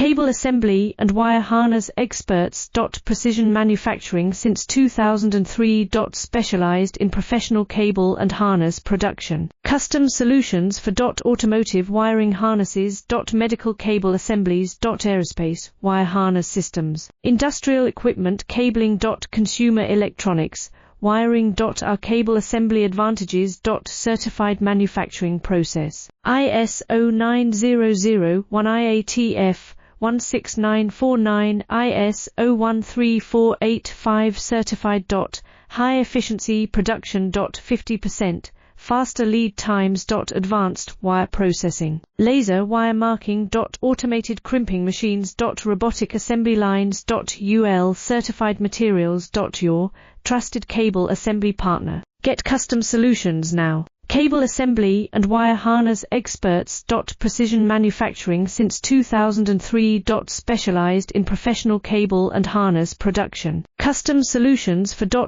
Cable assembly and wire harness experts. Precision manufacturing since 2003. Specialized in professional cable and harness production. Custom solutions for automotive wiring harnesses. Medical cable assemblies. Aerospace wire harness systems. Industrial equipment cabling. Consumer electronics wiring. Our cable assembly advantages. Certified manufacturing process. ISO 9001 IATF 16949 ISO 13485 certified. High efficiency production. 50% faster lead times. Advanced wire processing. Laser wire marking. Automated crimping machines. Robotic assembly lines. UL certified materials. Your trusted cable assembly partner. Get custom solutions now. Cable assembly and wire harness experts. Precision manufacturing since 2003. Specialized in professional cable and harness production. Custom solutions for